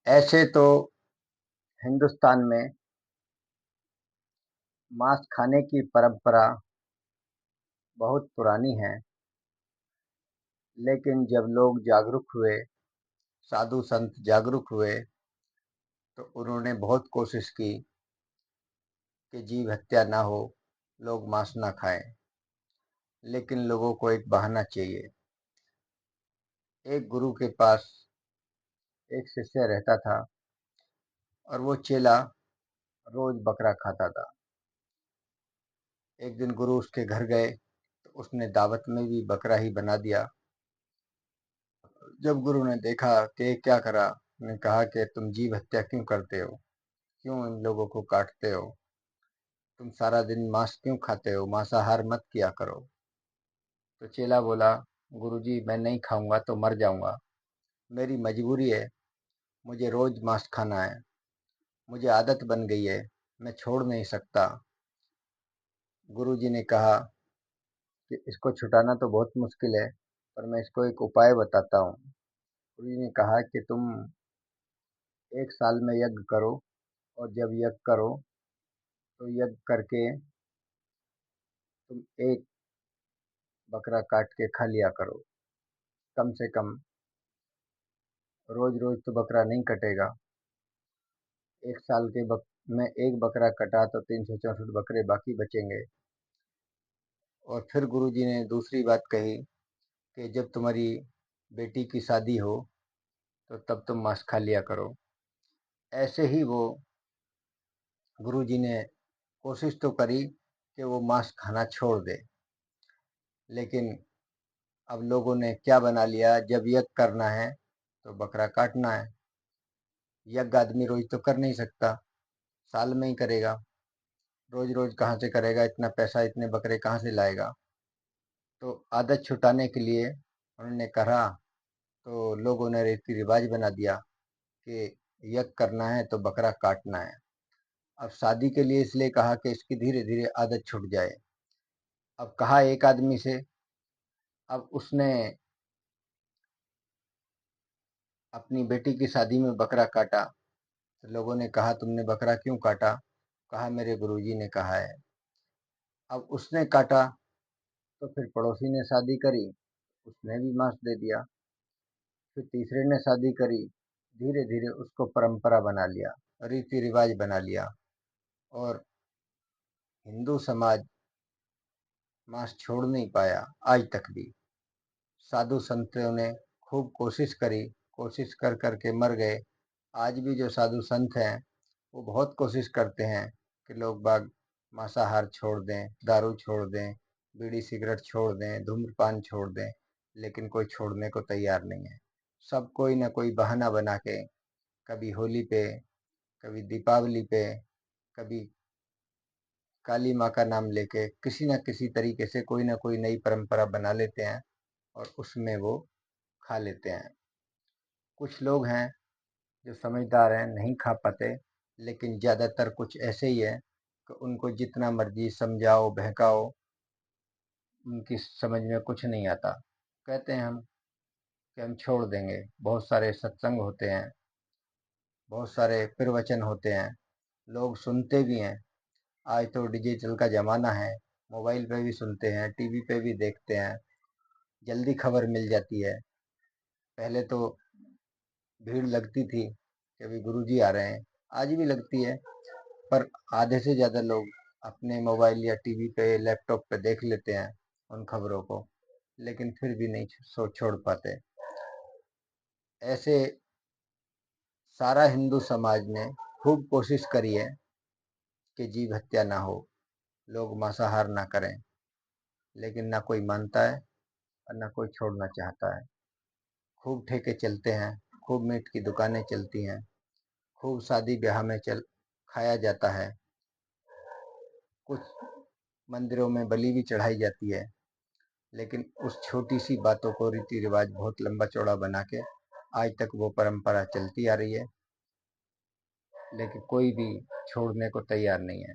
ऐसे तो हिंदुस्तान में मांस खाने की परंपरा बहुत पुरानी है, लेकिन जब लोग जागरूक हुए, साधु संत जागरूक हुए, तो उन्होंने बहुत कोशिश की कि जीव हत्या ना हो, लोग मांस ना खाएं। लेकिन लोगों को एक बहाना चाहिए। एक गुरु के पास एक शिष्य रहता था और वो चेला रोज बकरा खाता था। एक दिन गुरु उसके घर गए तो उसने दावत में भी बकरा ही बना दिया। जब गुरु ने देखा कि ये क्या करा, ने कहा कि तुम जीव हत्या क्यों करते हो, क्यों इन लोगों को काटते हो, तुम सारा दिन मांस क्यों खाते हो, मांसाहार मत किया करो। तो चेला बोला, गुरुजी मैं नहीं खाऊंगा तो मर जाऊंगा, मेरी मजबूरी है, मुझे रोज मांस खाना है, मुझे आदत बन गई है, मैं छोड़ नहीं सकता। गुरुजी ने कहा कि इसको छुटाना तो बहुत मुश्किल है, पर मैं इसको एक उपाय बताता हूँ। गुरुजी ने कहा कि तुम 1 साल में यज्ञ करो, और जब यज्ञ करो तो यज्ञ करके तुम एक बकरा काट के खा लिया करो। कम से कम रोज रोज तो बकरा नहीं कटेगा। 1 साल में एक बकरा कटा तो 364 बकरे बाकी बचेंगे। और फिर गुरुजी ने दूसरी बात कही कि जब तुम्हारी बेटी की शादी हो तो तब तुम मांस खा लिया करो। ऐसे ही वो गुरुजी ने कोशिश तो करी कि वो मांस खाना छोड़ दे, लेकिन अब लोगों ने क्या बना लिया, जब यज्ञ करना है तो बकरा काटना है। यज्ञ आदमी रोज तो कर नहीं सकता, साल में ही करेगा। रोज रोज कहाँ से करेगा, इतना पैसा इतने बकरे कहाँ से लाएगा। तो आदत छुटाने के लिए उन्होंने कहा, तो लोगों ने रीति रिवाज बना दिया कि यज्ञ करना है तो बकरा काटना है। अब शादी के लिए इसलिए कहा कि इसकी धीरे धीरे आदत छूट जाए। अब कहा एक आदमी से, अब उसने अपनी बेटी की शादी में बकरा काटा। तो लोगों ने कहा तुमने बकरा क्यों काटा, कहा मेरे गुरुजी ने कहा है। अब उसने काटा तो फिर पड़ोसी ने शादी करी, उसने भी मांस दे दिया। फिर तीसरे ने शादी करी, धीरे धीरे उसको परंपरा बना लिया, रीति रिवाज बना लिया। और हिंदू समाज मांस छोड़ नहीं पाया आज तक भी। साधु संतों ने खूब कोशिश करी, कोशिश कर कर के मर गए। आज भी जो साधु संत हैं वो बहुत कोशिश करते हैं कि लोग बाग मांसाहार छोड़ दें, दारू छोड़ दें, बीड़ी सिगरेट छोड़ दें, धूम्रपान छोड़ दें, लेकिन कोई छोड़ने को तैयार नहीं है। सब कोई ना कोई बहाना बना के, कभी होली पे, कभी दीपावली पे, कभी काली माँ का नाम लेके किसी न किसी तरीके से कोई ना कोई नई परंपरा बना लेते हैं और उसमें वो खा लेते हैं। कुछ लोग हैं जो समझदार हैं, नहीं खा पाते, लेकिन ज़्यादातर कुछ ऐसे ही है कि उनको जितना मर्जी समझाओ बहकाओ, उनकी समझ में कुछ नहीं आता। कहते हैं हम कि हम छोड़ देंगे। बहुत सारे सत्संग होते हैं, बहुत सारे प्रवचन होते हैं, लोग सुनते भी हैं। आज तो डिजिटल का ज़माना है, मोबाइल पे भी सुनते हैं, टीवी पे भी देखते हैं, जल्दी खबर मिल जाती है। पहले तो भीड़ लगती थी कि अभी गुरुजी आ रहे हैं, आज भी लगती है, पर आधे से ज़्यादा लोग अपने मोबाइल या टीवी पे, लैपटॉप पे देख लेते हैं उन खबरों को, लेकिन फिर भी नहीं छोड़ पाते। ऐसे सारा हिंदू समाज ने खूब कोशिश करी है कि जीव हत्या ना हो, लोग मांसाहार ना करें, लेकिन ना कोई मानता है और ना कोई छोड़ना चाहता है। खूब ठेके चलते हैं, खूब मीट की दुकानें चलती हैं, खूब शादी ब्याह में चल खाया जाता है, कुछ मंदिरों में बलि भी चढ़ाई जाती है। लेकिन उस छोटी सी बातों को रीति रिवाज बहुत लंबा चौड़ा बना के आज तक वो परंपरा चलती आ रही है, लेकिन कोई भी छोड़ने को तैयार नहीं है।